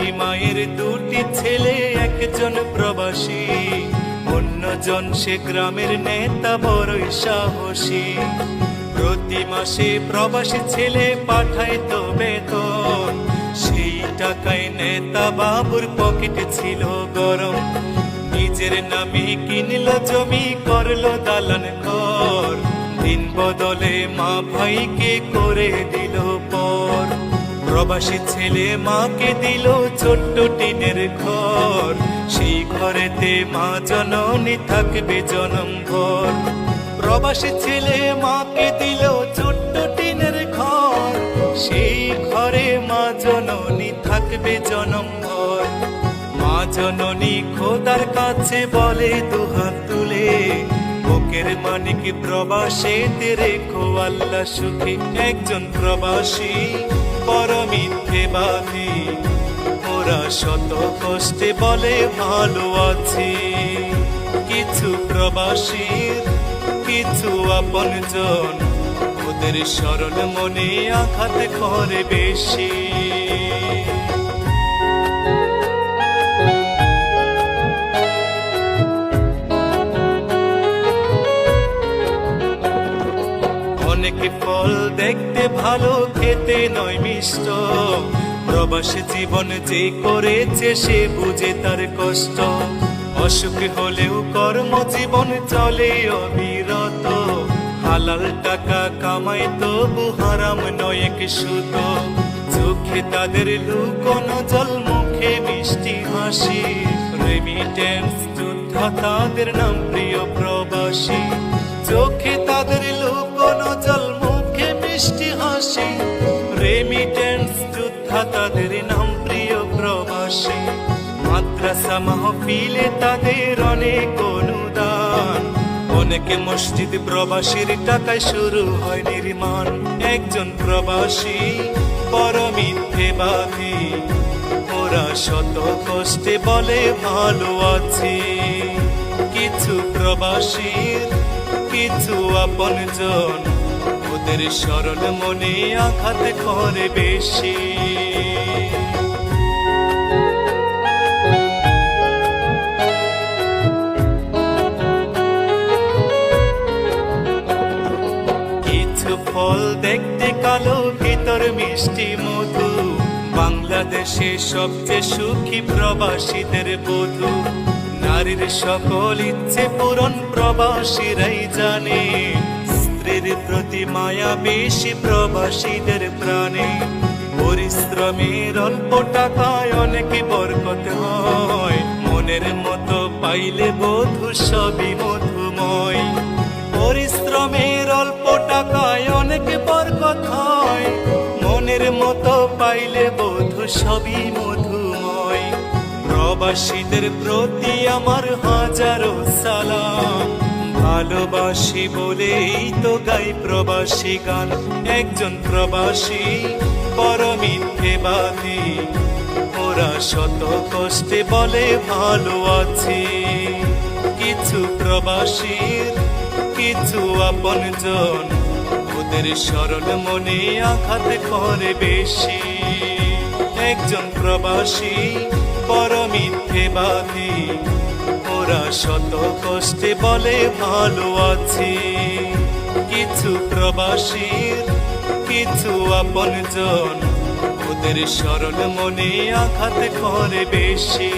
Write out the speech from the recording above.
একই মায়ের দুটি ছেলে, একজন প্রবাসী, অন্যজন সে গ্রামের নেতা, বড়ই সাহসী। প্রতি মাসে প্রবাসী ছেলে পাঠাইতো বেতন, সেই টাকায় নেতা বাবুর পকেট ছিল গরম। নিজের নামে কিনলো জমি, করলো দালান ঘর, দিন বদলে মা ভাইকে করে দিল পর। প্রবাসী ছেলে মাকে দিল ছোট্ট টিনের ঘর, সেই ঘরেতে মা জননী থাকবে জনম ভর। প্রবাসী ছেলে মাকে দিল ছোট্ট টিনের ঘর, সেই ঘরে মা জননী থাকবে জনম ভর। মা জননী খোদার কাছে বলে দুহাত তুলে, বুকের মানিক প্রবাসীতে রেখো আল্লাহ সুখে। একজন প্রবাসী বড় মিথ্যেবাদী, ওরা শত কষ্টে বলে ভালো আছি। কিছু প্রবাসীর কিছু আপনজন, ওদের স্মরণ মনে আঘাত করে বেশি। অনেকে ফল দেখতে ভালো, খেতে নয় মিষ্ট, প্রবাসী জীবন যে করেছে সে বুঝে তার কষ্ট। অসুখ হলেও কর্মজীবন চলে অবিরত, হালাল টাকা কামাই তবু হারাম নয় এক সুত। চোখে তাদের লুকোনো জল, মুখে মিষ্টি হাসি, রেমিটেন্স যোদ্ধা তাদের নাম প্রিয় প্রবাসী। চোখে তাদের লুকোনো জল, মুখে মিষ্টি হাসি, রেমিটেন্স যোদ্ধা তাদের নাম প্রিয় প্রবাসী। মাদ্রাসা মাহফিলে তাদের অনেক অনুদান, অনেকে মসজিদ প্রবাসীর টাকায় শুরু হয় নির্মাণ। একজন প্রবাসী বড় মিথ্যেবাদী, ওরা শত কষ্টে বলে ভালো আছি। কিছু প্রবাসীর কিছু আপনজন, ওদের স্মরণ মনে আঘাত করে বেশি। কিছু ফল দেখতে কালো, ভিতর মিষ্টি মধু, বাংলাদেশে সবচেয়ে সুখী প্রবাসীদের বধূ। নারীর সকল ইচ্ছে পূরণ প্রবাসীরাই জানে, স্ত্রীর প্রতি মায়া বেশি প্রবাসীদের প্রাণে। পরিশ্রমের অল্প টাকায় অনেক বরকত হয়, মনের মতো পাইলে বধূ সবই মধুময়। পরিশ্রমের অল্প টাকায় অনেক বরকত হয়, মনের মতো পাইলে বধূ সবই মধুময়। প্রবাসীদের প্রতি আমার হাজারো সালাম, ভালোবাসি বলেই তো গাই প্রবাসী গান। একজন প্রবাসী বড় মিথ্যেবাদী, ওরা শত কষ্টে বলে ভালো আছি। কিছু প্রবাসীর কিছু আপনজন, ওদের স্মরণ মনে আঘাত করে বেশি। একজন প্রবাসী বড় মিথ্যেবাদী, ওরা শত কষ্টে বলে ভালো আছি। কিছু প্রবাসীর কিছু আপনজন, ওদের স্মরণ মনে আঘাত করে বেশি।